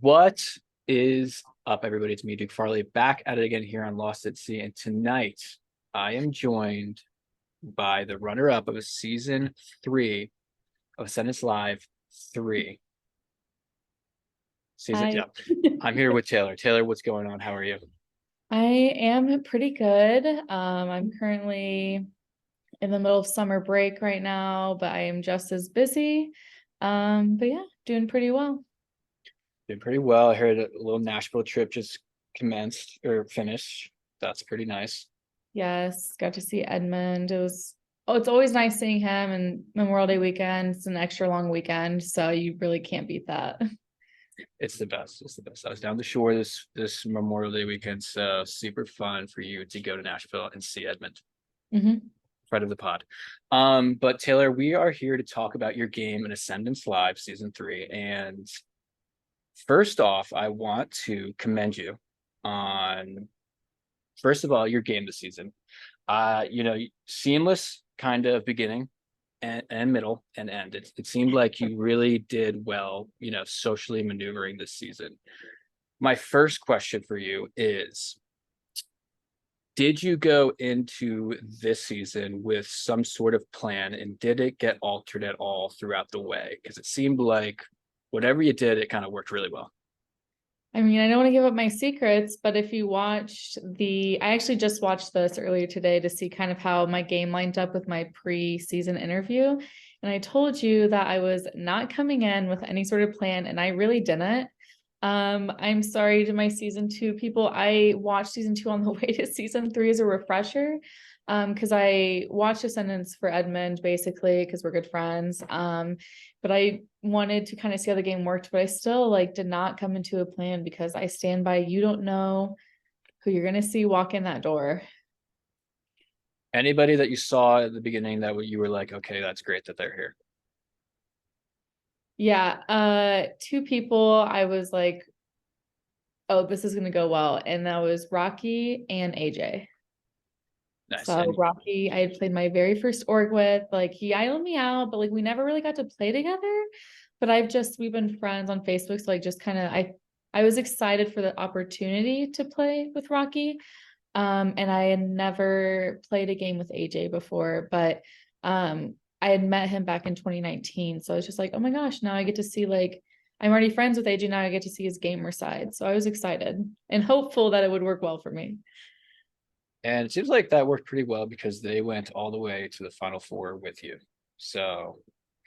What is up, everybody? It's me, Duke Farley, back at it again here on Lost at Sea. And tonight, I am joined by the runner-up of season 3 of Ascendance Live 3. Season, Hi. yeah. I'm here with Taylor. Taylor, what's going on? How are you? I am pretty good. I'm currently in the middle of summer break right now, but I am just as busy. But yeah, doing pretty well. Doing pretty well. I heard a little Nashville trip just commenced or finished. That's pretty nice. Yes, got to see Edmund. It's always nice seeing him, and Memorial Day weekend. It's an extra long weekend, so you really can't beat that. It's the best. It's the best. I was down the shore this Memorial Day weekend, so super fun for you to go to Nashville and see Edmund. hmm Friend of the pod. But Taylor, we are here to talk about your game in Ascendance Live Season 3. And first off, I want to commend you on, first of all, your game this season. Seamless kind of beginning and middle and end. It seemed like you really did well, socially maneuvering this season. My first question for you is, did you go into this season with some sort of plan, and did it get altered at all throughout the way? Because it seemed like whatever you did, it kind of worked really well. I mean, I don't want to give up my secrets, but if you watched I actually just watched this earlier today to see kind of how my game lined up with my pre-season interview. And I told you that I was not coming in with any sort of plan, and I really didn't. I'm sorry to my season 2 people. I watched season 2 on the way to season 3 as a refresher. Because I watched Ascendance for Edmund basically because we're good friends. But I wanted to kind of see how the game worked, but I still did not come into a plan because I stand by you don't know who you're gonna see walk in that door. Anybody that you saw at the beginning that you were like, okay, that's great that they're here. Yeah, 2 people I was like, oh, this is gonna go well, and that was Rocky and AJ. Nice. So And Rocky, I had played my very first org with. Like he idled me out, but we never really got to play together. But we've been friends on Facebook, so just kind of I was excited for the opportunity to play with Rocky. And I had never played a game with AJ before, but I had met him back in 2019. So I was just like, oh my gosh, now I get to see I'm already friends with AJ. Now I get to see his gamer side. So I was excited and hopeful that it would work well for me. and it seems like that worked pretty well because they went all the way to the final four with you. So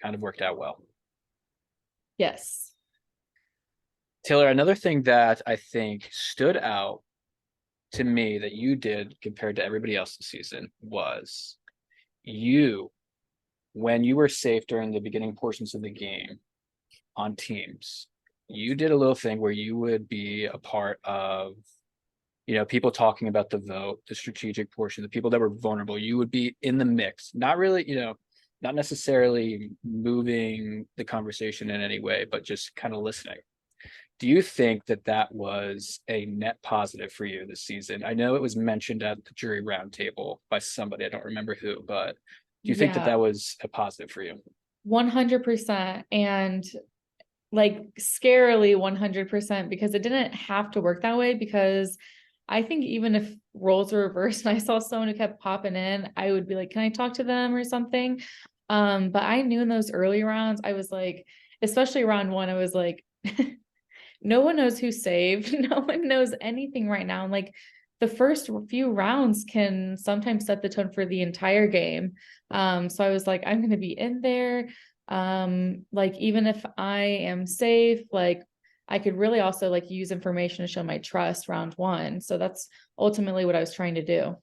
kind of worked out well. Yes. Taylor, another thing that I think stood out to me that you did compared to everybody else this season was you, when you were safe during the beginning portions of the game on teams, you did a little thing where you would be a part of, people talking about the vote, the strategic portion, the people that were vulnerable. You would be in the mix, not really, not necessarily moving the conversation in any way, but just kind of listening. Do you think that that was a net positive for you this season? I know it was mentioned at the jury roundtable by somebody, I don't remember who, but do you think that Yeah, that was a positive for you? 100%. And scarily 100% because it didn't have to work that way. Because I think even if roles were reversed and I saw someone who kept popping in, I would be like, can I talk to them or something? But I knew in those early rounds, I was like, especially round 1, I was like, no one knows who's saved. No one knows anything right now. And the first few rounds can sometimes set the tone for the entire game. So I was like, I'm going to be in there. Even if I am safe, I could really also use information to show my trust round 1. So that's ultimately what I was trying to do.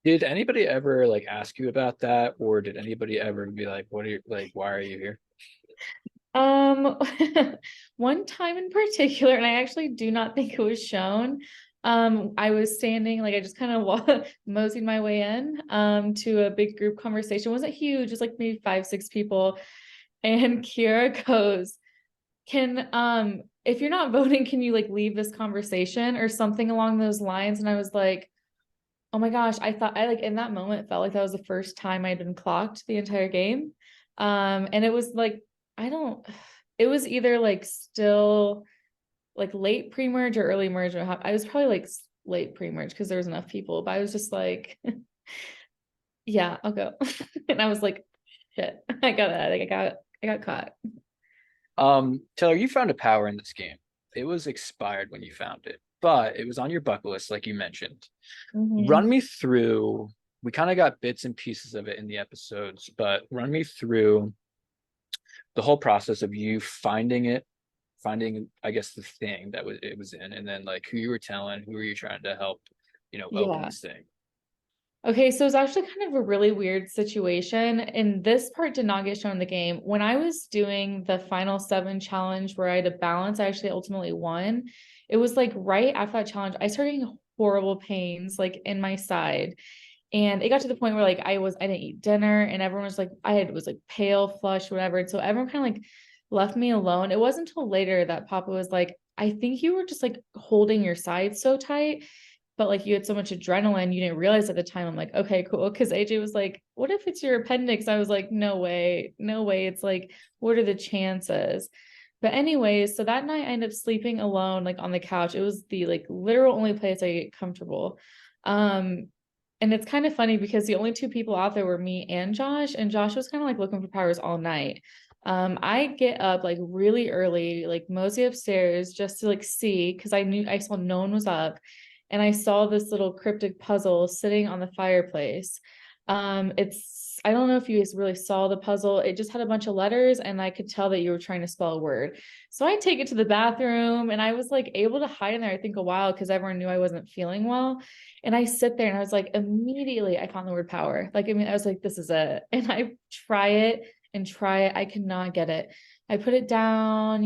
Did anybody ever like ask you about that, or did anybody ever be like, "What are you like? Why are you here?" Um, one time in particular, and I actually do not think it was shown. I was standing, I just kind of moseyed my way in, to a big group conversation. It wasn't huge, it's maybe 5, 6 people. And Kira goes, if you're not voting, can you leave this conversation or something along those lines? And I was like, oh my gosh, I thought in that moment felt like that was the first time I'd been clocked the entire game. And it was I don't it was either like still like late pre-merge or early merge. I was probably like late pre-merge because there was enough people, but I was just like, yeah, I'll go. And I was like, shit, I got caught. Taylor, you found a power in this game. It was expired when you found it, but it was on your bucket list, like you mentioned. Run Mhm. me through, we kind of got bits and pieces of it in the episodes, but run me through the whole process of you finding it, finding, I guess, the thing that it was in, and then like who you were telling, who were you trying to help, open Yeah. this thing. Okay, so it's actually kind of a really weird situation. And this part did not get shown in the game. When I was doing the final seven challenge where I had to balance, I actually ultimately won. It was like right after that challenge, I started getting horrible pains like in my side. And it got to the point where like I didn't eat dinner and everyone was like, was like pale, flush, whatever. And so everyone kind of like left me alone. It wasn't until later that Papa was like, I think you were just like holding your side so tight, but like you had so much adrenaline, you didn't realize at the time. I'm like, okay, cool. Cause AJ was like, what if it's your appendix? I was like, no way, no way. It's like, what are the chances? But anyways, so that night I ended up sleeping alone, like on the couch. It was the like literal only place I get comfortable. Um, and it's kind of funny because the only two people out there were me and Josh was kind of like looking for powers all night. I get up like really early, like mosey upstairs just to like see because I saw no one was up, and I saw this little cryptic puzzle sitting on the fireplace. I don't know if you guys really saw the puzzle. It just had a bunch of letters, and I could tell that you were trying to spell a word. So I take it to the bathroom, and I was like able to hide in there, I think, a while because everyone knew I wasn't feeling well. And I sit there and I was like, immediately I found the word power. Like, I mean, I was like, this is it. And I try it and try it. I cannot get it. I put it down,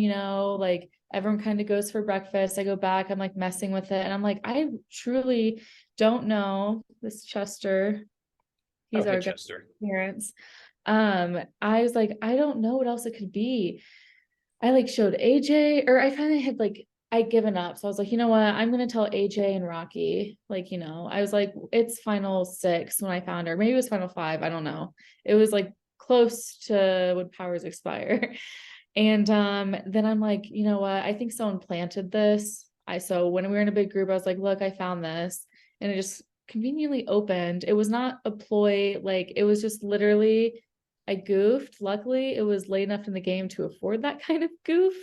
like everyone kind of goes for breakfast. I go back, I'm like messing with it. And I'm like, I truly don't know this Chester. Oh, He's hey, our Chester. parents. I was like, I don't know what else it could be. I like showed AJ, or I kind of had like I'd given up. So I was like, you know what? I'm gonna tell AJ and Rocky. Like, I was like, it's final six when I found her. Maybe it was final five. I don't know. It was like close to when powers expire. And then I'm like, you know what? I think someone planted this. So when we were in a big group, I was like, look, I found this. And it just conveniently opened. It was not a ploy, like it was just literally I goofed. Luckily, it was late enough in the game to afford that kind of goof.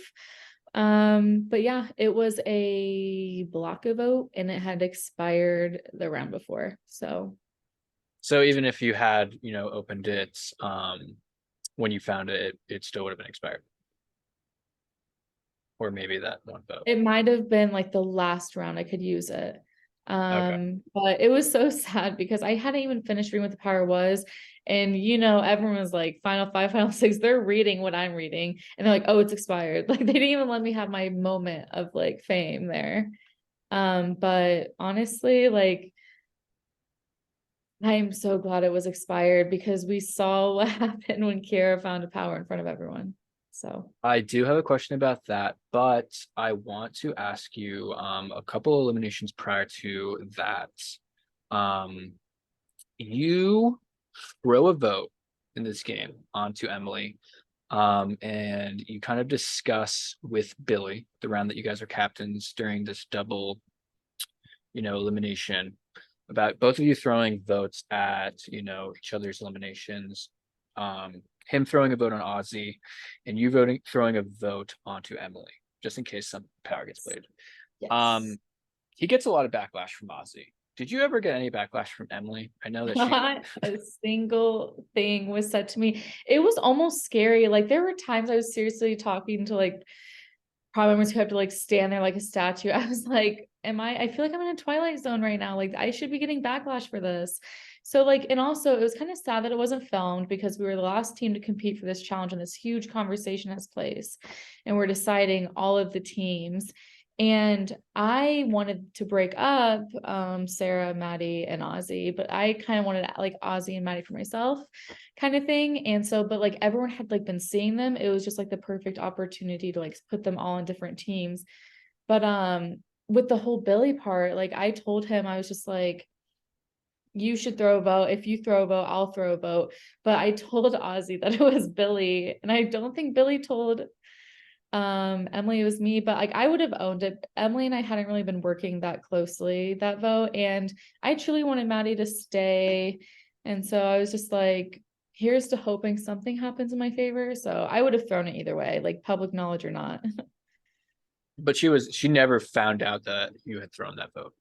But yeah, it was a block of vote and it had expired the round before. So So even if you had, opened it when you found it, it still would have been expired. Or maybe that one vote. it might have been like the last round I could use it. Okay. But it was so sad because I hadn't even finished reading what the power was. And everyone was like, final five, final six, they're reading what I'm reading. And they're like, oh, it's expired. Like they didn't even let me have my moment of like fame there. But honestly, like I'm so glad it was expired because we saw what happened when Kiera found a power in front of everyone. So I do have a question about that, but I want to ask you a couple eliminations prior to that. Um, you throw a vote in this game onto Emily, and you kind of discuss with Billy the round that you guys are captains during this double, elimination about both of you throwing votes at, each other's eliminations. Him throwing a vote on Ozzy and you throwing a vote onto Emily, just in case some power gets played. yes. Um, he gets a lot of backlash from Ozzy. Did you ever get any backlash from Emily? I know that she Not a single thing was said to me. It was almost scary. Like there were times I was seriously talking to like prime members who have to like stand there like a statue. I was like, I feel like I'm in a twilight zone right now. Like I should be getting backlash for this. So like, and also it was kind of sad that it wasn't filmed because we were the last team to compete for this challenge and this huge conversation has place. And we're deciding all of the teams. And I wanted to break up Sarah, Maddie, and Ozzy, but I kind of wanted like Ozzy and Maddie for myself kind of thing. And so, but like everyone had like been seeing them. It was just like the perfect opportunity to like put them all in different teams. But with the whole Billy part, like I told him, I was just like, you should throw a vote. If you throw a vote, I'll throw a vote. But I told Ozzy that it was Billy. And I don't think Billy told Emily was me, but like I would have owned it. Emily and I hadn't really been working that closely that vote, and I truly wanted Maddie to stay. And so I was just like, here's to hoping something happens in my favor. So I would have thrown it either way, like public knowledge or not. But she never found out that you had thrown that vote.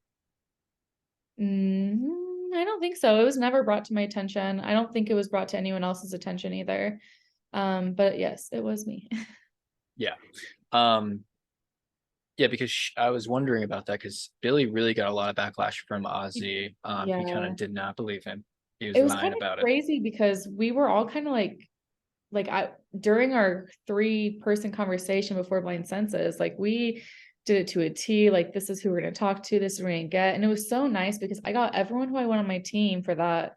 I don't think so. It was never brought to my attention. I don't think it was brought to anyone else's attention either. But yes, it was me. Yeah. Um, yeah, because I was wondering about that because Billy really got a lot of backlash from Ozzy. He kind Yeah. of did not believe him. He was It was lying kind of about it. crazy because we were all kind of like I during our 3-person conversation before blind senses, like we did it to a T, like this is who we're gonna talk to, this is who we're gonna get. And it was so nice because I got everyone who I want on my team for that,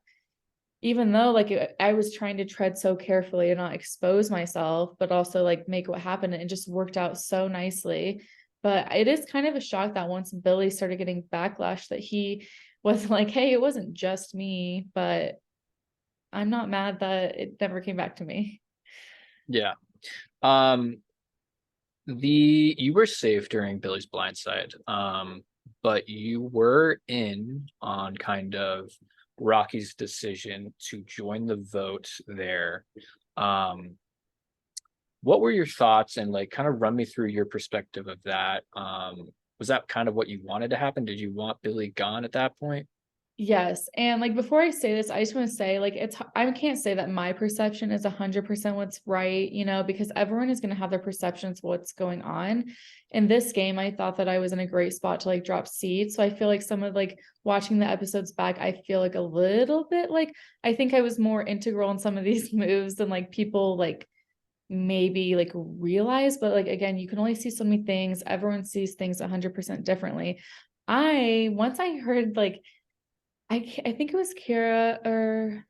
even though like I was trying to tread so carefully and not expose myself, but also like make what happened. And it just worked out so nicely. But it is kind of a shock that once Billy started getting backlash that he was like, hey, it wasn't just me, but I'm not mad that it never came back to me. Yeah. Um, you were safe during Billy's blind side. But you were in on kind of Rocky's decision to join the vote there. Um, what were your thoughts and like kind of run me through your perspective of that? Was that kind of what you wanted to happen? Did you want Billy gone at that point? Yes. And like before I say this, I just want to say like I can't say that my perception is 100% what's right, because everyone is going to have their perceptions of what's going on. In this game, I thought that I was in a great spot to like drop seeds. So I feel like some of like watching the episodes back, I feel like a little bit like I think I was more integral in some of these moves than like people like maybe like realize, but like again, you can only see so many things. Everyone sees things 100% differently. Once I heard like I think it was Kara, or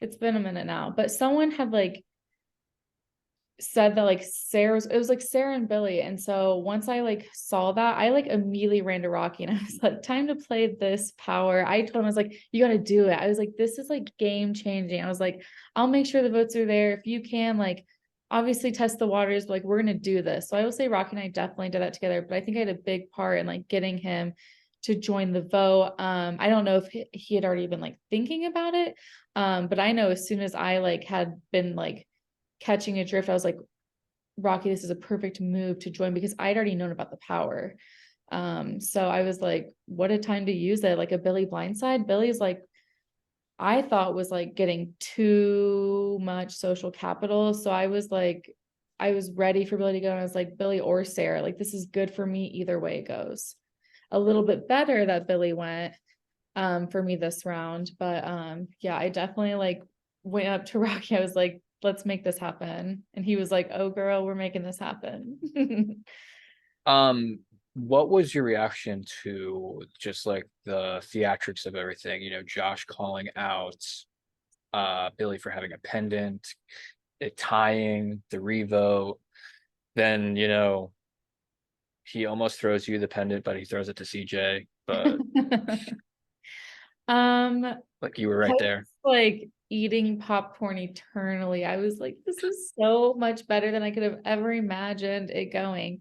it's been a minute now, but someone had like said that like it was like Sarah and Billy. And so once I like saw that, I like immediately ran to Rocky and I was like, time to play this power. I told him, I was like, you got to do it. I was like, this is like game changing. I was like, I'll make sure the votes are there. If you can, like, obviously test the waters, but like, we're going to do this. So I will say Rocky and I definitely did that together, but I think I had a big part in like getting him to join the vote. I don't know if he had already been like thinking about it. But I know as soon as I like had been like catching a drift, I was like, Rocky, this is a perfect move to join because I'd already known about the power. So I was like, what a time to use it. Like a Billy blindside. Billy's like, I thought was like getting too much social capital. So I was like, I was ready for Billy to go. And I was like, Billy or Sarah, like this is good for me either way it goes. A little bit better that Billy went for me this round. But yeah, I definitely like went up to Rocky. I was like, let's make this happen. And he was like, oh girl, we're making this happen. Um, what was your reaction to just like the theatrics of everything? Josh calling out Billy for having a pendant, it tying the revote. Then, he almost throws you the pendant, but he throws it to CJ. But um like you were I right was there. like eating popcorn eternally. I was like, this is so much better than I could have ever imagined it going.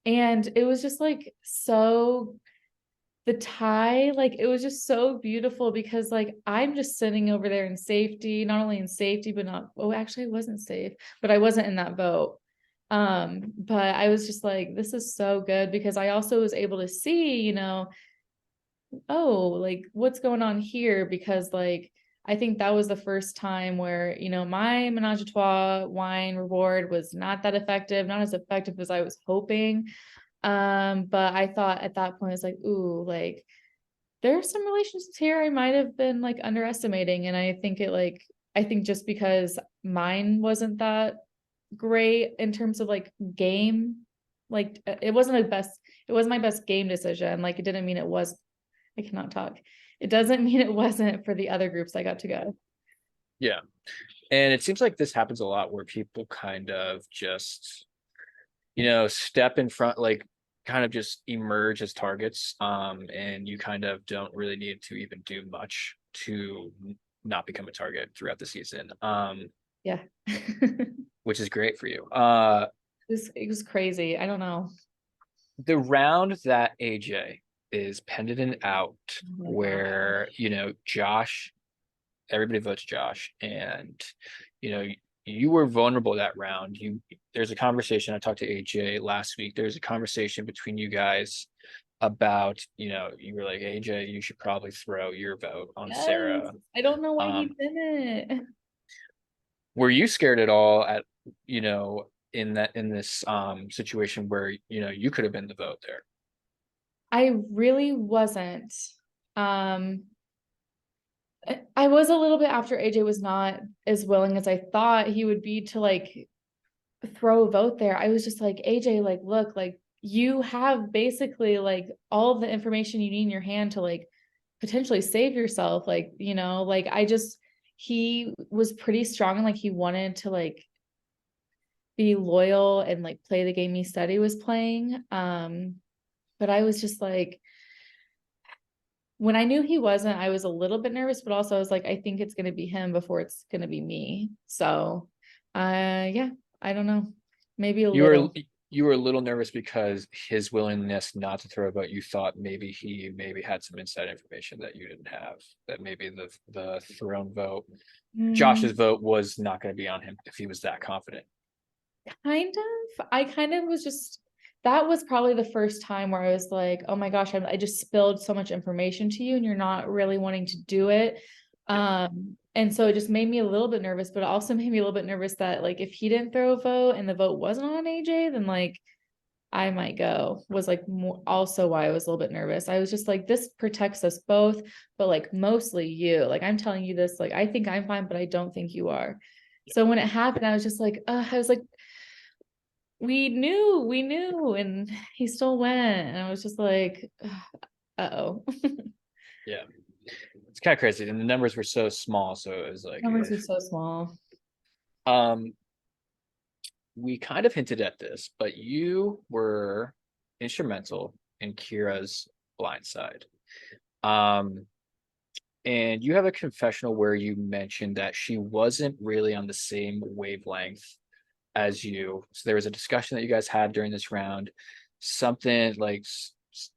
And it was just like so the tie, like it was just so beautiful because like I'm just sitting over there in safety, not only in safety, but not, oh, actually I wasn't safe, but I wasn't in that boat. But I was just like, this is so good because I also was able to see, oh, like what's going on here? Because like I think that was the first time where, my menage a trois wine reward was not that effective, not as effective as I was hoping. But I thought at that point it's like, ooh, like there are some relationships here I might have been like underestimating. And I think just because mine wasn't that great in terms of like game, like it was my best game decision. Like it didn't mean it was, I cannot talk. It doesn't mean it wasn't for the other groups I got to go. Yeah. And it seems like this happens a lot where people kind of just, step in front, like kind of just emerge as targets. And you kind of don't really need to even do much to not become a target throughout the season. Yeah. Which is great for you. it was crazy. I don't know. The round that AJ is pending out, Oh my where gosh. Josh, everybody votes Josh, and you know you were vulnerable that round. There's a conversation. I talked to AJ last week. There's a conversation between you guys about, you were like, AJ, you should probably throw your vote on Yes. Sarah. I don't know why he Um, didn't. were you scared at all at, you know, in this situation where, you could have been the vote there? I really wasn't. Um, I was a little bit after AJ was not as willing as I thought he would be to like throw a vote there. I was just like, AJ, like, look, like you have basically like all the information you need in your hand to like potentially save yourself. Like, like he was pretty strong and like he wanted to like be loyal and like play the game he said he was playing. But I was just like, when I knew he wasn't, I was a little bit nervous, but also I was like, I think it's gonna be him before it's gonna be me. So yeah, I don't know. Maybe a You were little. you were a little nervous because his willingness not to throw a vote, you thought maybe he maybe had some inside information that you didn't have, that maybe the thrown vote, Josh's Mm, vote was not going to be on him if he was that confident. kind of. I kind of was just that was probably the first time where I was like, oh my gosh, I just spilled so much information to you and you're not really wanting to do it. Yeah. And so it just made me a little bit nervous, but it also made me a little bit nervous that like if he didn't throw a vote and the vote wasn't on AJ, then like I might go was like more, also why I was a little bit nervous. I was just like, this protects us both, but like mostly you. Like I'm telling you this, like I think I'm fine, but I don't think you are. So when it happened, I was just like, I was like, we knew, and he still went. And I was just like, uh-oh. Yeah. It's kind of crazy. And the numbers were so small. So it was like, Numbers are so small. um, we kind of hinted at this, but you were instrumental in Kira's blind side. Um, and you have a confessional where you mentioned that she wasn't really on the same wavelength as you. So there was a discussion that you guys had during this round, something like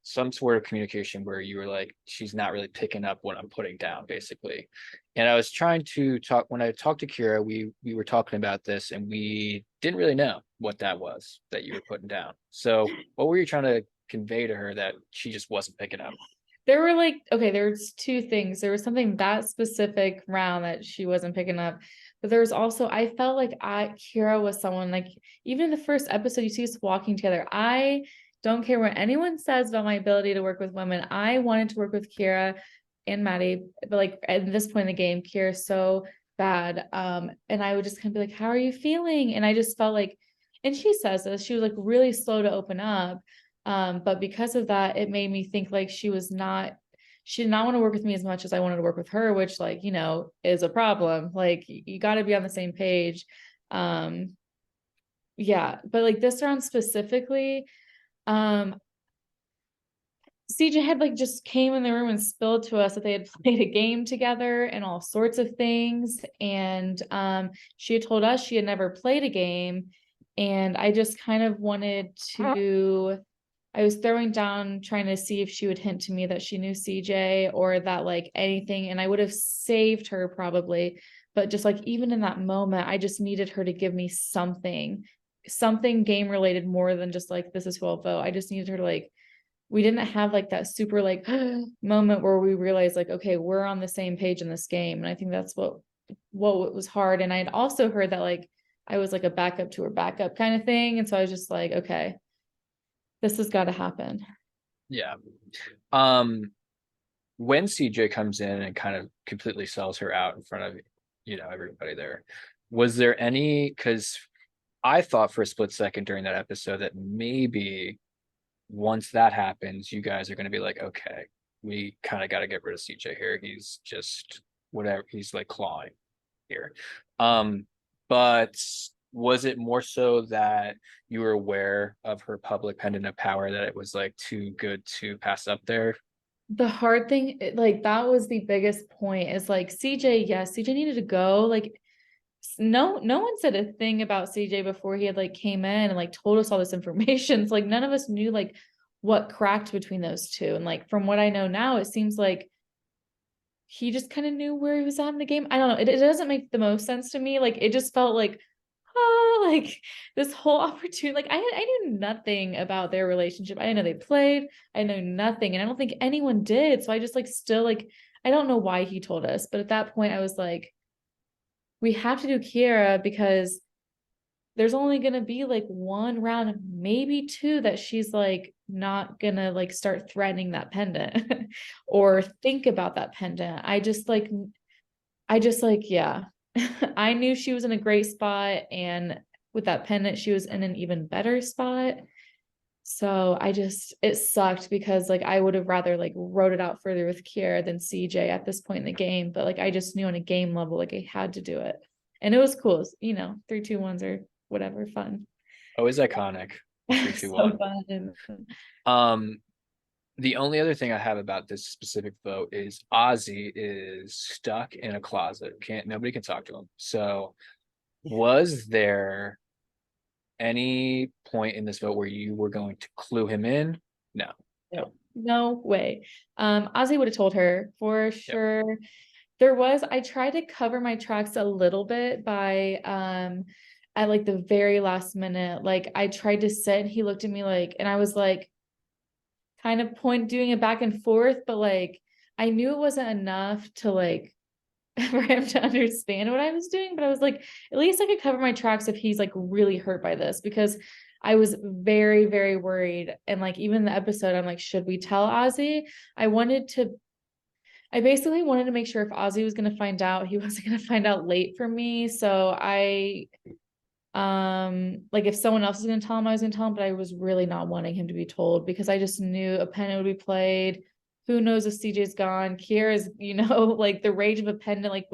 some sort of communication where you were like, she's not really picking up what I'm putting down, basically. And I was trying to talk when I talked to Kira, we were talking about this and we didn't really know what that was that you were putting down. So what were you trying to convey to her that she just wasn't picking up? There were like, okay, there's two things. There was something that specific round that she wasn't picking up, but there was also, I felt like Kira was someone like, even in the first episode, you see us walking together. I don't care what anyone says about my ability to work with women. I wanted to work with Kira and Maddie, but like at this point in the game, Kira's so bad. And I would just kind of be like, how are you feeling? And I just felt like, and she says this, she was like really slow to open up. But because of that, it made me think like she did not want to work with me as much as I wanted to work with her, which like, is a problem. Like you got to be on the same page. Um, yeah, but like this round specifically, um, CJ had like just came in the room and spilled to us that they had played a game together and all sorts of things. And she had told us she had never played a game. And I just kind of wanted to I was throwing down trying to see if she would hint to me that she knew CJ or that like anything, and I would have saved her probably. But just like even in that moment, I just needed her to give me something game related more than just like this is who I'll vote. I just needed her to like we didn't have like that super like moment where we realized like okay, we're on the same page in this game. And I think that's what was hard. And I'd also heard that like I was like a backup to her backup kind of thing. And so I was just like, okay, this has got to happen. Yeah. Um, when CJ comes in and kind of completely sells her out in front of everybody there, was there any? Because I thought for a split second during that episode that maybe once that happens, you guys are going to be like, okay, we kind of got to get rid of CJ here. He's just whatever. He's like clawing here. But was it more so that you were aware of her public pendant of power that it was like too good to pass up there? The hard thing, like that was the biggest point is like CJ, yes, CJ needed to go. Like no one said a thing about CJ before he had like came in and like told us all this information. It's like none of us knew like what cracked between those two. And like from what I know now, it seems like he just kind of knew where he was at in the game. I don't know. It doesn't make the most sense to me. Like it just felt like, oh, like this whole opportunity. Like I knew nothing about their relationship. I didn't know they played. I know nothing, and I don't think anyone did. So I just like still like I don't know why he told us, but at that point I was like, we have to do Kiera because there's only gonna be like one round, maybe two, that she's like not gonna like start threatening that pendant or think about that pendant. I just like, yeah. I knew she was in a great spot, and with that pendant, she was in an even better spot. So it sucked because like I would have rather like wrote it out further with Kiera than CJ at this point in the game. But like I just knew on a game level, like I had to do it. And it was cool. You know, 3, 2, 1s or whatever, fun. Always iconic. The three, two, So one. fun. Um, the only other thing I have about this specific vote is Ozzy is stuck in a closet. Can't nobody can talk to him. So was there any point in this vote where you were going to clue him in? No. No, no way. Ozzy would have told her for Yep. sure. I tried to cover my tracks a little bit by at like the very last minute. Like I tried to sit and he looked at me like, and I was like kind of doing it back and forth, but like I knew it wasn't enough to like for him to understand what I was doing. But I was like, at least I could cover my tracks if he's like really hurt by this, because I was very, very worried. And like even the episode, I'm like, should we tell Ozzy? I wanted to I basically wanted to make sure if Ozzy was going to find out, he wasn't going to find out late for me. So like if someone else was going to tell him, I was going to tell him, but I was really not wanting him to be told because I just knew a pennant would be played. Who knows if CJ's gone? Kiera's, like the rage of a pendant, like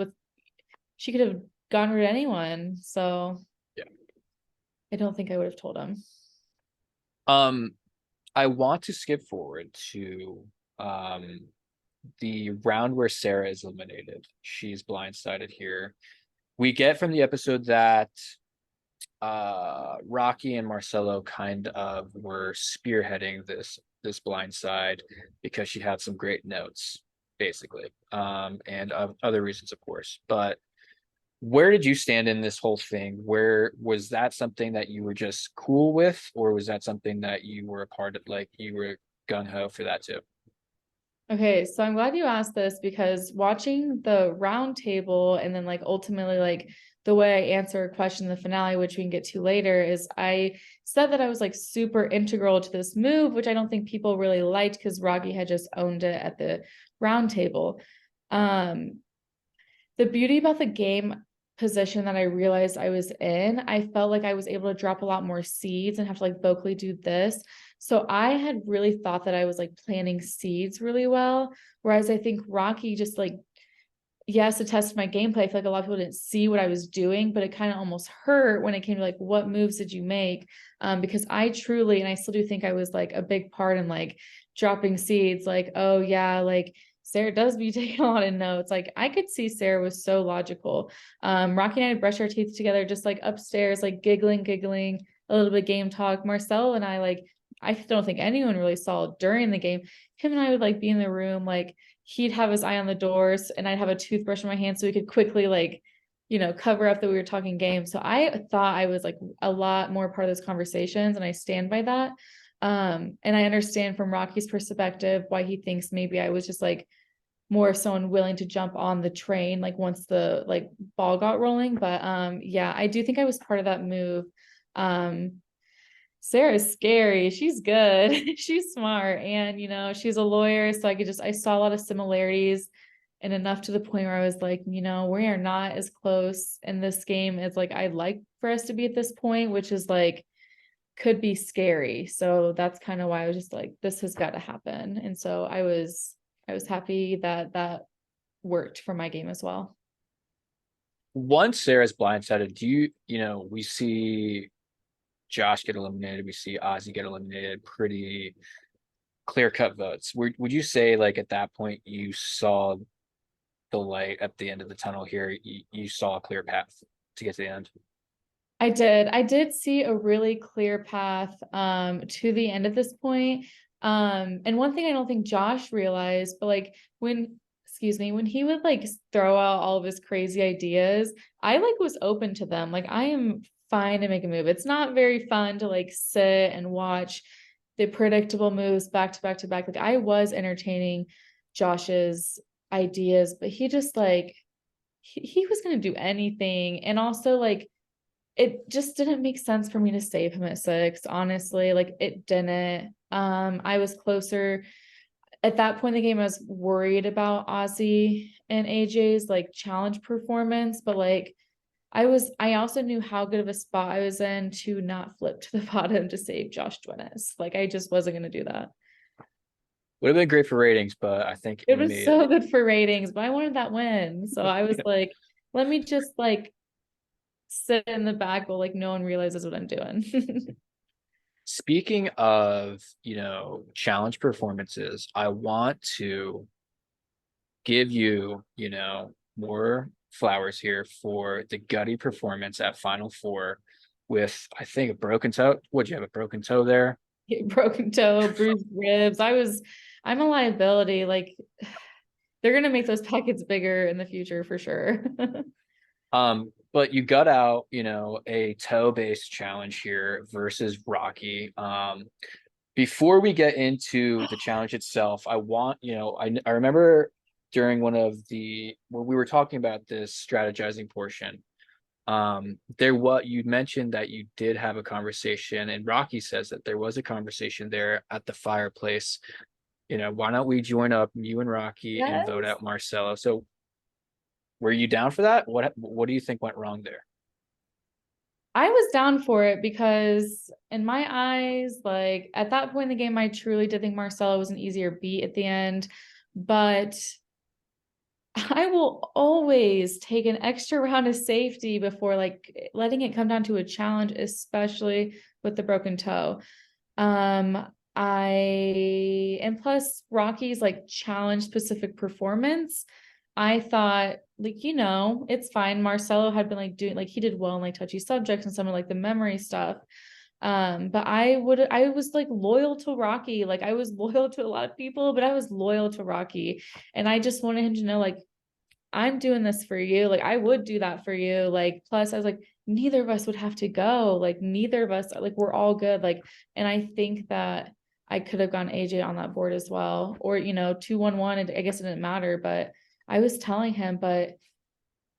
she could have gone rid of anyone. So Yeah. I don't think I would have told him. Um, I want to skip forward to the round where Sarah is eliminated. She's blindsided here. We get from the episode that Rocky and Marcelo kind of were spearheading this blind side because she had some great notes, basically, and other reasons, of course. But where did you stand in this whole thing? Where was that something that you were just cool with, or was that something that you were a part of, like you were gung ho for that too? Okay, so I'm glad you asked this because watching the round table and then like ultimately like the way I answer a question in the finale, which we can get to later, is I said that I was like super integral to this move, which I don't think people really liked because Rocky had just owned it at the round table. Um, the beauty about the game position that I realized I was in, I felt like I was able to drop a lot more seeds and have to like vocally do this. So I had really thought that I was like planting seeds really well. Whereas I think Rocky just like, yes, to test my gameplay. I feel like a lot of people didn't see what I was doing, but it kind of almost hurt when it came to like, what moves did you make? Because I truly, and I still do think I was like a big part in like dropping seeds, like, oh yeah, like Sarah does be taking a lot of notes. Like I could see Sarah was so logical. Rocky and I brushed our teeth together, just like upstairs, like giggling, a little bit game talk. Marcel and I like, I don't think anyone really saw during the game. Him and I would like be in the room, like he'd have his eye on the doors and I'd have a toothbrush in my hand so we could quickly like, cover up that we were talking games. So I thought I was like a lot more part of those conversations and I stand by that. And I understand from Rocky's perspective why he thinks maybe I was just like more of someone willing to jump on the train like once the like ball got rolling. But yeah, I do think I was part of that move. Um Sarah's scary. She's good. She's smart. And, she's a lawyer. So I saw a lot of similarities and enough to the point where I was like, we are not as close in this game as like I'd like for us to be at this point, which is like, could be scary. So that's kind of why I was just like, this has got to happen. And so I was happy that that worked for my game as well. Once Sarah's blindsided, we see Josh get eliminated, we see Ozzy get eliminated, pretty clear cut votes. Would you say like at that point you saw the light at the end of the tunnel here? You saw a clear path? to get to the end. I did see a really clear path to the end at this point. And one thing I don't think Josh realized, but like when excuse me, when he would like throw out all of his crazy ideas, I like was open to them. Like I am fine to make a move. It's not very fun to like sit and watch the predictable moves back to back to back. Like I was entertaining Josh's ideas, but he just like he was gonna do anything. And also like it just didn't make sense for me to save him at 6, honestly. Like it didn't. I was closer at that point in the game. I was worried about Ozzy and AJ's like challenge performance, but like I also knew how good of a spot I was in to not flip to the bottom to save Josh Duenas. Like I just wasn't gonna do that. Would have been great for ratings, but I think It it was made it. so good for ratings, but I wanted that win. So I was like, let me just like sit in the back while like no one realizes what I'm doing. Speaking of, challenge performances, I want to give you, more flowers here for the gutty performance at Final Four with, I think, a broken toe. Would you have a broken toe there? Broken toe, bruised ribs. I'm a liability. Like they're gonna make those packets bigger in the future for sure. But you got out, a toe-based challenge here versus Rocky. Before we get into the challenge itself, I want, I remember during one of the when we were talking about this strategizing portion, there what you mentioned that you did have a conversation, and Rocky says that there was a conversation there at the fireplace. Why don't we join up, you and Rocky, and vote Yes. out Marcelo? So were you down for that? What do you think went wrong there? I was down for it because in my eyes, like at that point in the game, I truly did think Marcelo was an easier beat at the end. But I will always take an extra round of safety before like letting it come down to a challenge, especially with the broken toe. I and plus Rocky's like challenge specific performance. I thought like, it's fine. Marcelo had been like doing like he did well in like touchy subjects and some of like the memory stuff. But I was like loyal to Rocky. Like I was loyal to a lot of people, but I was loyal to Rocky. And I just wanted him to know like I'm doing this for you. Like I would do that for you. Like plus I was like, neither of us would have to go. Like neither of us, like we're all good. Like, and I think that I could have gone AJ on that board as well. Or, 2-1-1. I guess it didn't matter, but I was telling him, but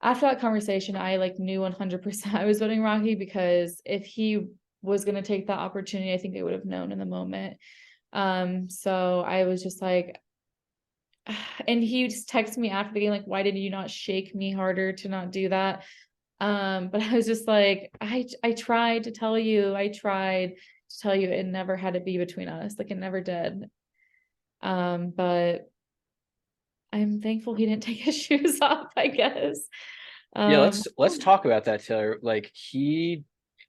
after that conversation, I like knew 100% I was voting Rocky because if he was going to take that opportunity, I think they would have known in the moment. So I was just like, and he just texted me after the game, like, why did you not shake me harder to not do that? But I was just like, I tried to tell you, I tried to tell you it never had to be between us. Like it never did. But I'm thankful he didn't take his shoes off, I guess. Yeah, Um, let's talk about that, Taylor. Like he,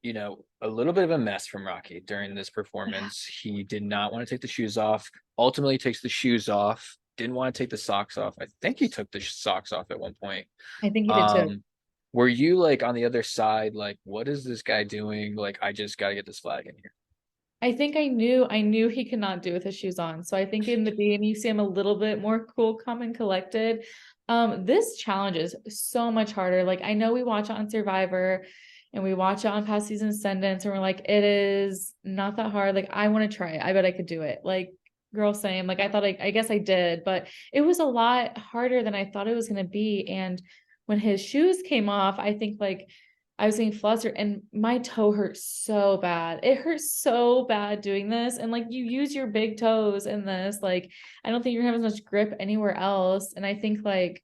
a little bit of a mess from Rocky during this performance. He did not want to take the shoes off. Ultimately, takes the shoes off. Didn't want to take the socks off. I think he took the socks off at one point. I think he did too. Um, were you like on the other side, like, what is this guy doing? Like, I just got to get this flag in here. I think I knew he could not do with his shoes on. So I think in the beginning you see him a little bit more cool, calm, and collected. This challenge is so much harder. Like I know we watch it on Survivor and we watch it on past season Ascendance, and we're like, it is not that hard. Like I want to try it. I bet I could do it. Like girl, same. Like I thought I guess I did, but it was a lot harder than I thought it was gonna be. And when his shoes came off, I think like I was getting flustered and my toe hurt so bad. It hurts so bad doing this. And like you use your big toes in this. Like I don't think you're gonna have as much grip anywhere else. And I think like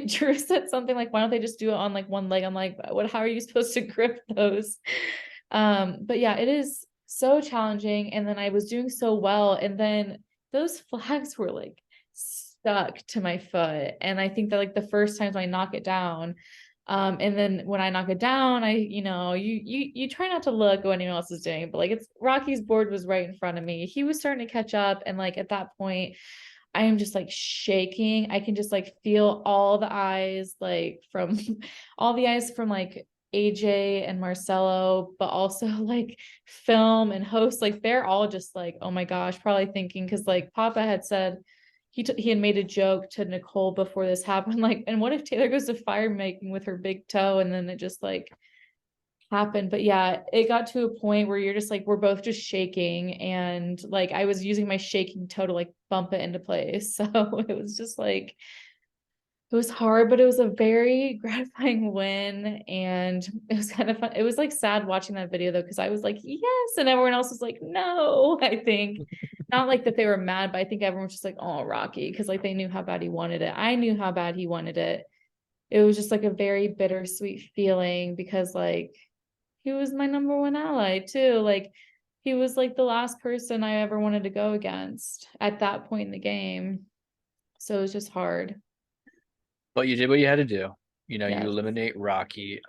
Drew said something like, why don't they just do it on like one leg? I'm like, what, how are you supposed to grip those? But yeah, it is so challenging. And then I was doing so well. And then those flags were like stuck to my foot. And I think that like the first times I knock it down, and then when I knock it down, you try not to look what anyone else is doing, but like it's Rocky's board was right in front of me. He was starting to catch up, and like at that point, I am just like shaking. I can just like feel all the eyes like from all the eyes from like AJ and Marcelo, but also like film and host, like they're all just like, oh my gosh, probably thinking because like Papa had said he had made a joke to Nicole before this happened, like, and what if Taylor goes to fire making with her big toe and then it just like happened. But yeah, it got to a point where you're just like, we're both just shaking. And like, I was using my shaking toe to like bump it into place. So it was just like, it was hard, but it was a very gratifying win. And it was kind of fun. It was like sad watching that video though, because I was like, yes. And everyone else was like, no, I think. Not like that they were mad, but I think everyone was just like, oh, Rocky, because like they knew how bad he wanted it. I knew how bad he wanted it. It was just like a very bittersweet feeling because like he was my number one ally too. Like he was like the last person I ever wanted to go against at that point in the game. So it was just hard. But you did what you had to do. You know, you Yes. eliminate Rocky,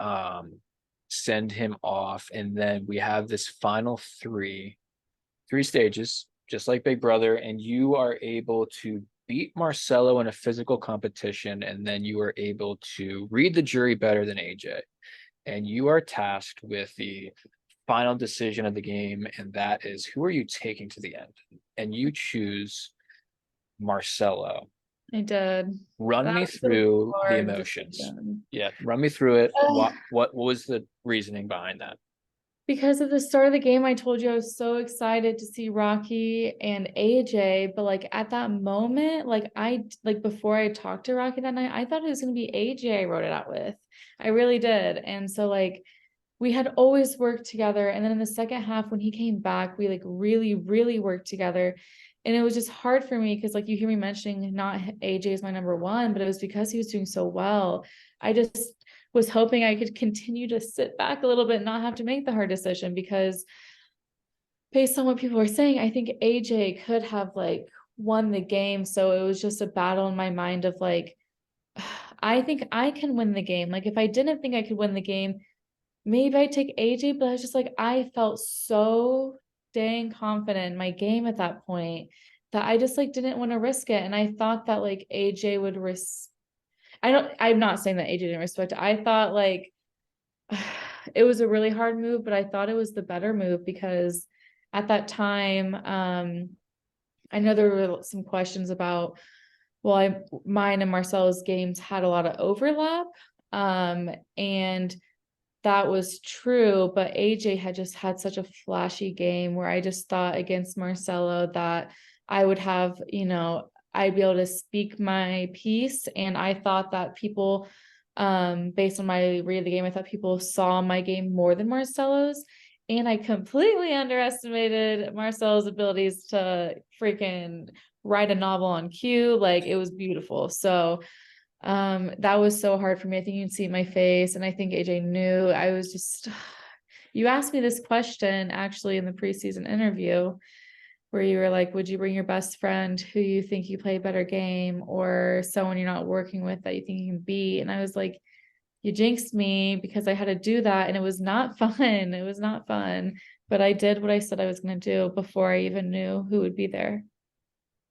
send him off, and then we have this final three stages, just like Big Brother, and you are able to beat Marcelo in a physical competition, and then you are able to read the jury better than AJ. And you are tasked with the final decision of the game, and that is who are you taking to the end? And you choose Marcelo. I did. Run That me was a through the hard emotions. decision. Yeah, run me through it. Uh, What was the reasoning behind that? because at the start of the game, I told you I was so excited to see Rocky and AJ, but like at that moment, like I like before I talked to Rocky that night, I thought it was gonna be AJ I wrote it out with. I really did. And so like we had always worked together. And then in the second half, when he came back, we like really, really worked together. And it was just hard for me because, like, you hear me mentioning not AJ is my number one, but it was because he was doing so well. I just was hoping I could continue to sit back a little bit and not have to make the hard decision because, based on what people were saying, I think AJ could have like won the game. So it was just a battle in my mind of like, I think I can win the game. Like, if I didn't think I could win the game, maybe I take AJ, but I was just like, I felt so dang confident in my game at that point that I just like didn't want to risk it. And I thought that like AJ would I'm not saying that AJ didn't respect it. I thought like it was a really hard move, but I thought it was the better move because at that time, I know there were some questions about, well, mine and Marcelo's games had a lot of overlap. And that was true, but AJ had just had such a flashy game where I just thought against Marcelo that I would have, I'd be able to speak my piece. And I thought that people, based on my read of the game, I thought people saw my game more than Marcelo's. And I completely underestimated Marcelo's abilities to freaking write a novel on cue. Like it was beautiful. So that was so hard for me. I think you can see my face, and I think AJ knew. I was just you asked me this question actually in the preseason interview where you were like, would you bring your best friend who you think you play a better game or someone you're not working with that you think you can beat? And I was like, you jinxed me because I had to do that and it was not fun. It was not fun. But I did what I said I was going to do before I even knew who would be there.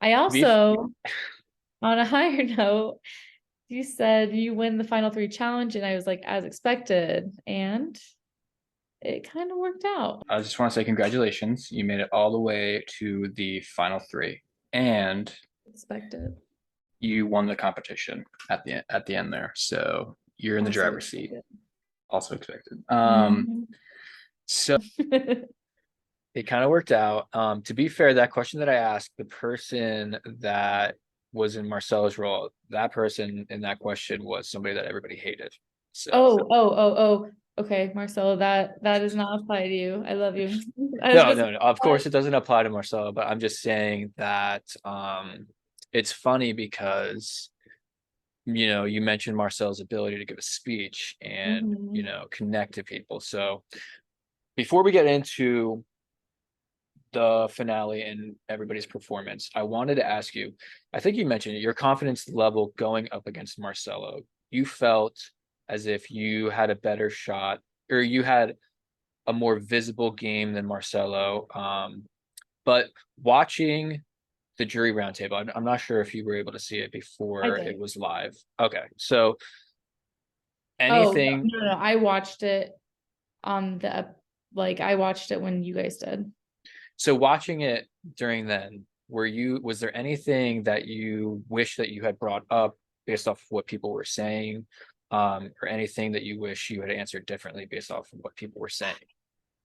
I Beef. also, on a higher note, you said you win the final three challenge, and I was like, as expected. And it kind of worked out. I just want to say congratulations. You made it all the way to the final three, and Expected. you won the competition at the end there. So you're in the Also driver's seat. expected. Also expected. Mhm. So it kind of worked out. To be fair, that question that I asked, the person that was in Marcelo's role, that person in that question was somebody that everybody hated. So Oh. Okay, Marcelo, that does not apply to you. I love you. I was no, gonna say, no, no. Of what? course, it doesn't apply to Marcelo, but I'm just saying that it's funny because you mentioned Marcel's ability to give a speech and Mhm. connect to people. So before we get into the finale and everybody's performance, I wanted to ask you, I think you mentioned it, your confidence level going up against Marcelo. You felt as if you had a better shot or you had a more visible game than Marcelo. But watching the jury roundtable. I'm not sure if you were able to see it I before it did. was live. Okay, so Oh, anything. no, no, no. I watched it on like I watched it when you guys did. So watching it during then, was there anything that you wish that you had brought up based off of what people were saying, or anything that you wish you had answered differently based off of what people were saying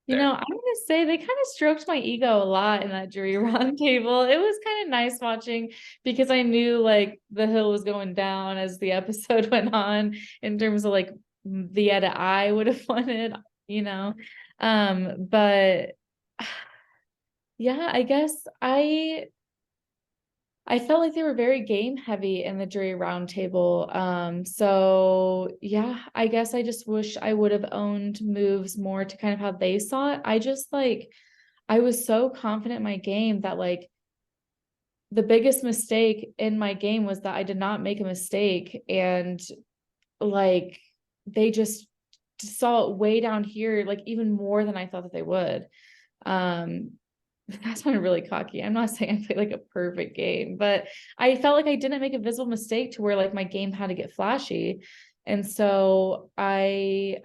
there? I'm gonna say they kind of stroked my ego a lot in that jury roundtable. It was kind of nice watching because I knew like the hill was going down as the episode went on in terms of like the edit I would have wanted, you know. But yeah, I guess I felt like they were very game heavy in the jury roundtable. So yeah, I guess I just wish I would have owned moves more to kind of how they saw it. I just like I was so confident in my game that like the biggest mistake in my game was that I did not make a mistake. And like they just saw it way down here, like even more than I thought that they would. Um, that sounded really cocky. I'm not saying I played like a perfect game, but I felt like I didn't make a visible mistake to where like my game had to get flashy. And so like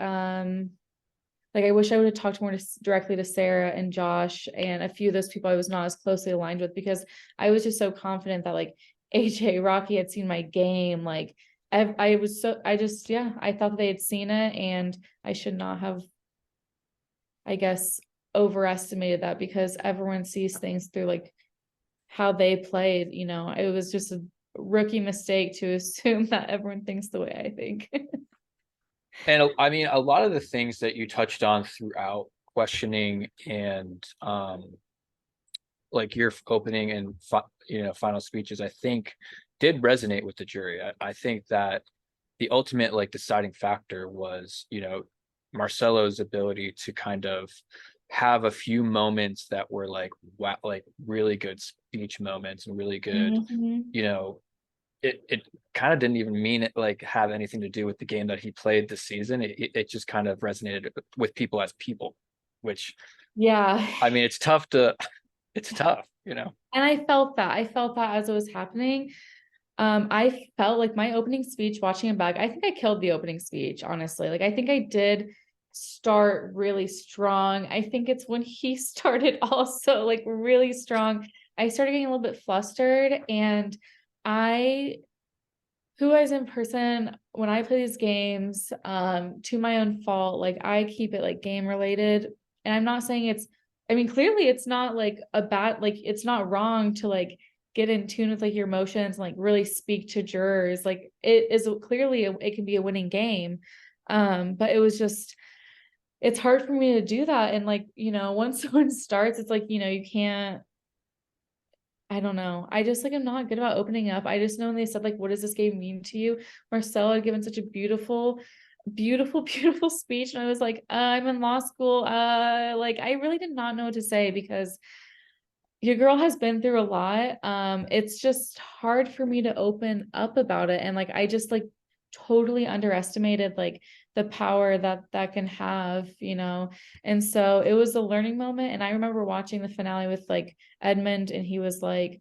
I wish I would have talked more directly to Sarah and Josh and a few of those people I was not as closely aligned with because I was just so confident that like AJ Rocky had seen my game. Like I was so I just yeah, I thought they had seen it and I should not have, I guess, overestimated that because everyone sees things through like how they played, it was just a rookie mistake to assume that everyone thinks the way I think. And I mean, a lot of the things that you touched on throughout questioning and like your opening and final speeches, I think did resonate with the jury. I think that the ultimate like deciding factor was Marcelo's ability to kind of have a few moments that were like wow, like really good speech moments and really good, Mhm. you know, it kind of didn't even mean it like have anything to do with the game that he played this season. It just kind of resonated with people as people, which Yeah. I mean, it's tough to, it's tough. And I felt that as it was happening. I felt like my opening speech watching it back, I think I killed the opening speech, honestly. Like I think I did start really strong. I think it's when he started also like really strong. I started getting a little bit flustered and I who I was in person when I play these games, to my own fault, like I keep it like game related. And I'm not saying I mean, clearly it's not like a bad, like it's not wrong to like get in tune with like your emotions and like really speak to jurors. Like it is clearly, it can be a winning game. But it was just, it's hard for me to do that. And like, once someone starts, it's like, you can't, I don't know. I just like I'm not good about opening up. I just know when they said like, "What does this game mean to you?" Marcella had given such a beautiful, beautiful, beautiful speech, and I was like, "I'm in law school." Like I really did not know what to say because your girl has been through a lot. It's just hard for me to open up about it, and like I just like totally underestimated like the power that that can have. And so it was a learning moment. And I remember watching the finale with like Edmund, and he was like,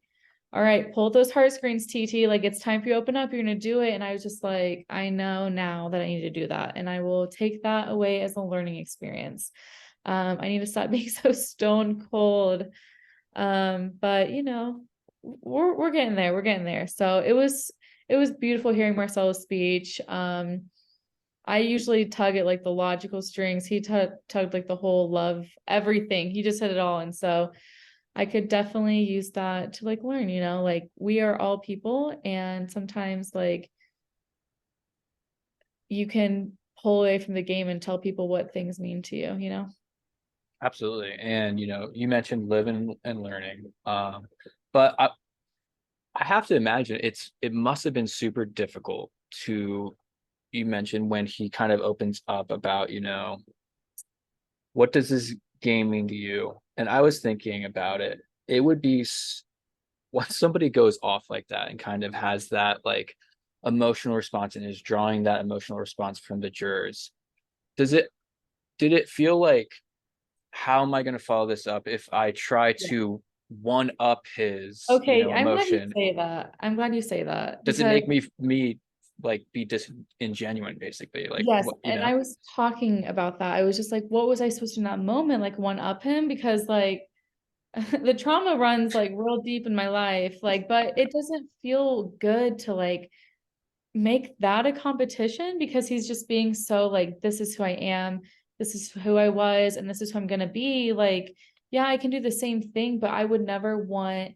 "All right, pull those heart screens, TT. Like it's time for you to open up. You're gonna do it." And I was just like, I know now that I need to do that, and I will take that away as a learning experience. I need to stop being so stone cold, but we're getting there. We're getting there. So it was beautiful hearing Marcelo's speech. I usually tug at like the logical strings. He tugged like the whole love, everything. He just hit it all. And so I could definitely use that to like learn, like we are all people and sometimes like you can pull away from the game and tell people what things mean to you. Absolutely. And you mentioned living and learning. But I have to imagine it must have been super difficult to, you mentioned when he kind of opens up about, what does this game mean to you? And I was thinking about it. It would be when somebody goes off like that and kind of has that like emotional response and is drawing that emotional response from the jurors. Does it did it feel like, how am I going to follow this up if I try Yeah. to one up his, Okay, I'm glad you emotion. say that. I'm glad you say that Does it because make me like be disingenuine, basically? Like yes, what, and I was talking about that. I was just like, what was I supposed to in that moment? Like one up him because like the trauma runs like real deep in my life. Like, but it doesn't feel good to like make that a competition because he's just being so like, this is who I am, this is who I was, and this is who I'm gonna be. Like, yeah, I can do the same thing, but I would never want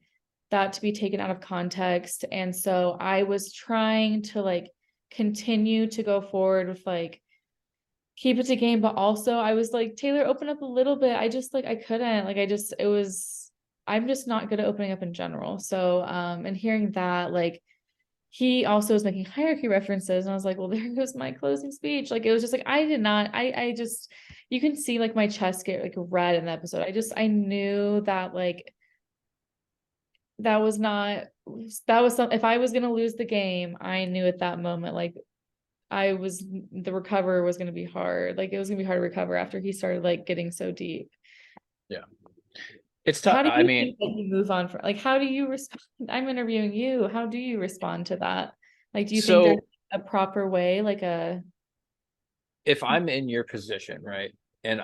that to be taken out of context. And so I was trying to like continue to go forward with like keep it to game, but also I was like, Taylor, open up a little bit. I just like I couldn't. Like I just it was I'm just not good at opening up in general. So and hearing that, like he also was making hierarchy references, and I was like, well, there goes my closing speech. Like it was just like I did not, I just you can see like my chest get like red in the episode. I knew that like that was not that was some if I was gonna lose the game, I knew at that moment like I was the recover was gonna be hard. Like it was gonna be hard to recover after he started like getting so deep. yeah, it's tough. How do I you mean, think that you move on from like how do you respond? I'm interviewing you. How do you respond to that? Like, do you think there's so a proper way, like a if I'm in your position, right, and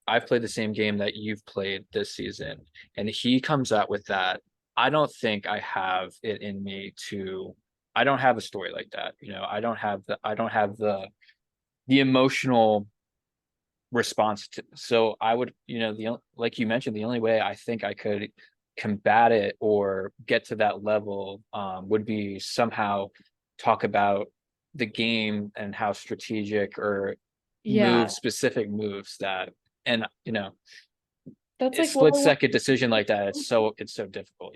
I've played the same game that you've played this season, and he comes out with that. I don't think I have it in me to. I don't have a story like that. I don't have the emotional response to. So I would, like you mentioned, the only way I think I could combat it or get to that level would be somehow talk about the game and how strategic or yeah, specific moves that, and that's a like what split I want. second decision like that, it's so difficult.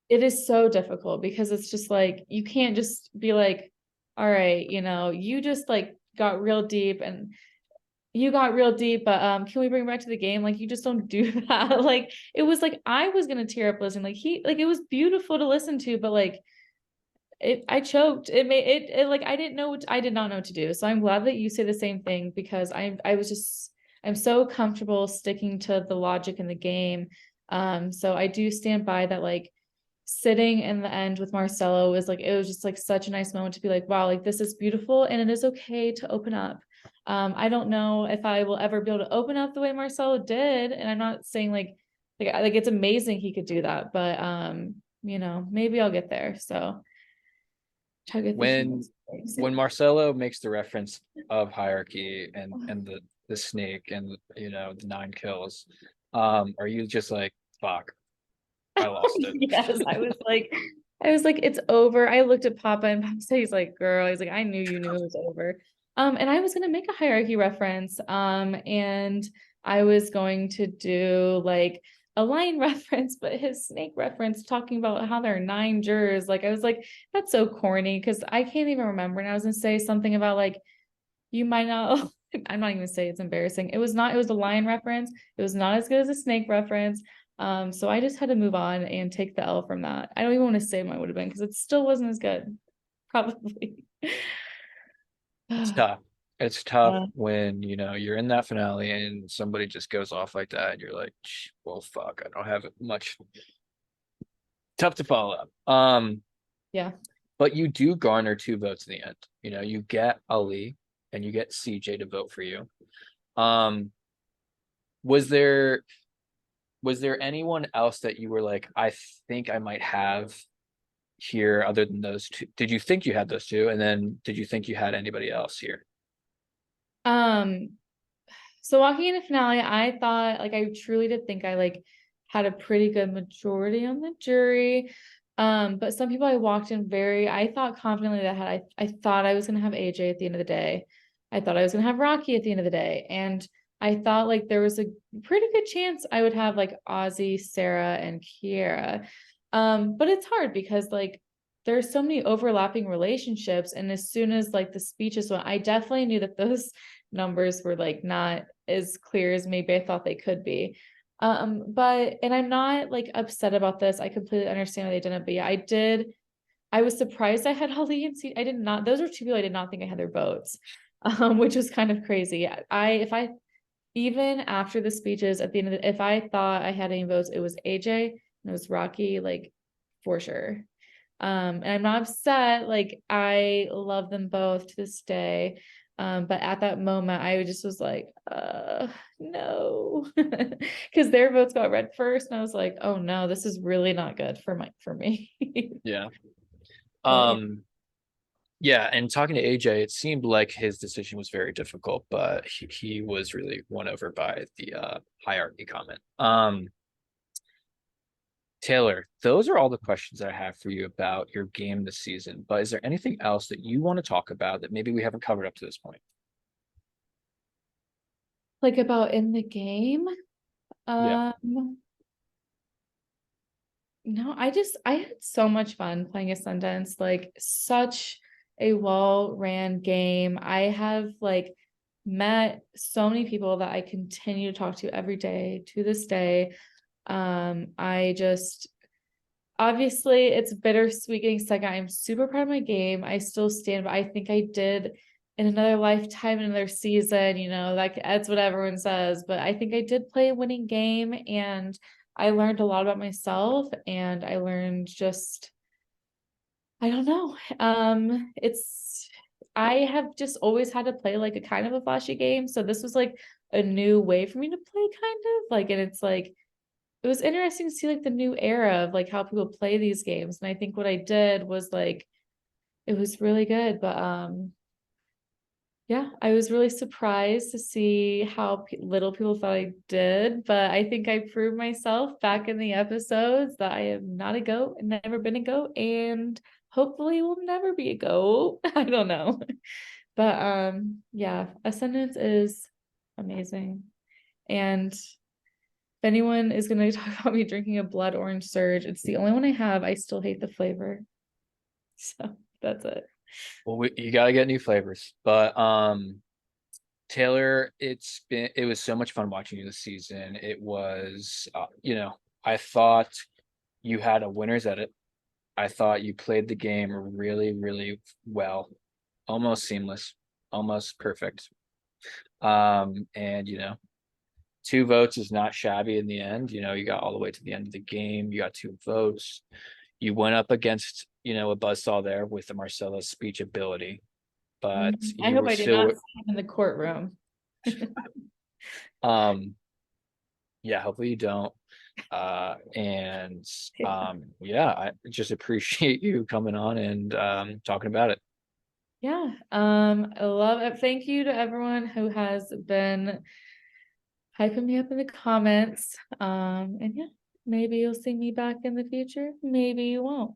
It is so difficult because it's just like you can't just be like, all right, you just like got real deep and you got real deep, but can we bring it back to the game? Like you just don't do that. Like it was like I was gonna tear up listening. Like he like it was beautiful to listen to, but like I choked. It made it like I did not know what to do. So I'm glad that you say the same thing because I was just I'm so comfortable sticking to the logic in the game. So I do stand by that like sitting in the end with Marcelo was like it was just like such a nice moment to be like, wow, like this is beautiful and it is okay to open up. I don't know if I will ever be able to open up the way Marcelo did. And I'm not saying like it's amazing he could do that, but maybe I'll get there. So tug at the when heels. when Marcelo makes the reference of hierarchy and the snake and the 9 kills, are you just like, fuck, I lost it? Yes, I was like, it's over. I looked at Papa and Papa said, he's like, girl, he's like, I knew you knew it was over. And I was gonna make a hierarchy reference. And I was going to do like a lion reference, but his snake reference talking about how there are 9 jurors. Like I was like, that's so corny because I can't even remember. And I was gonna say something about like you might not I'm not even gonna say it's embarrassing. It was a lion reference. It was not as good as a snake reference. So I just had to move on and take the L from that. I don't even want to say what would have been because it still wasn't as good. Probably. It's tough. It's tough when you're in that finale and somebody just goes off like that and you're like, well, fuck, I don't have much. Tough to follow up. Yeah. But you do garner 2 votes in the end. You get Ali and you get CJ to vote for you. Um, was there was there anyone else that you were like, I think I might have here other than those two? Did you think you had those two? And then did you think you had anybody else here? Um, so walking in the finale, I thought like I truly did think I like had a pretty good majority on the jury. But some people I walked in I thought confidently that I thought I was gonna have AJ at the end of the day. I thought I was gonna have Rocky at the end of the day. And I thought like there was a pretty good chance I would have like Ozzy, Sarah, and Kiera. But it's hard because like there's so many overlapping relationships. And as soon as like the speeches went, I definitely knew that those numbers were like not as clear as maybe I thought they could be. But and I'm not like upset about this. I completely understand why they didn't, but yeah, I was surprised I had Ali and C. I did not, those are 2 people I did not think I had their votes. Which was kind of crazy. even after the speeches at the end of the, if I thought I had any votes, it was AJ and it was Rocky, like for sure. And I'm not upset. Like I love them both to this day. But at that moment, I just was like, no, because their votes got read first, and I was like, oh no, this is really not good for me. Yeah. But yeah. Um, yeah, and talking to AJ, it seemed like his decision was very difficult, but he was really won over by the hierarchy comment. Taylor, those are all the questions I have for you about your game this season. But is there anything else that you want to talk about that maybe we haven't covered up to this point? Like about in the game. Yeah. No, I had so much fun playing Ascendance, like such a well-ran game. I have like met so many people that I continue to talk to every day to this day. I just obviously it's bittersweet getting second. I'm super proud of my game. I still stand, but I think I did in another lifetime, in another season, like that's what everyone says. But I think I did play a winning game and I learned a lot about myself and I learned just, I don't know. I have just always had to play like a kind of a flashy game. So this was like a new way for me to play kind of like, and it's like, it was interesting to see like the new era of like how people play these games. And I think what I did was like it was really good. But yeah, I was really surprised to see how little people thought I did. But I think I proved myself back in the episodes that I am not a goat and never been a goat, and hopefully will never be a goat. I don't know. But yeah, Ascendance is amazing. And if anyone is going to talk about me drinking a blood orange surge, it's the only one I have. I still hate the flavor. So that's it. Well, you got to get new flavors. But Taylor, it was so much fun watching you this season. It was I thought you had a winner's edit. I thought you played the game really, really well, almost seamless, almost perfect. And two votes is not shabby in the end. You got all the way to the end of the game. You got two votes. You went up against, a buzzsaw there with the Marcella speech ability, but I you hope were I did not still, see him in the courtroom. yeah, hopefully you don't. And yeah, I just appreciate you coming on and talking about it. Yeah. I love it. Thank you to everyone who has been hyping me up in the comments. And yeah, maybe you'll see me back in the future. Maybe you won't.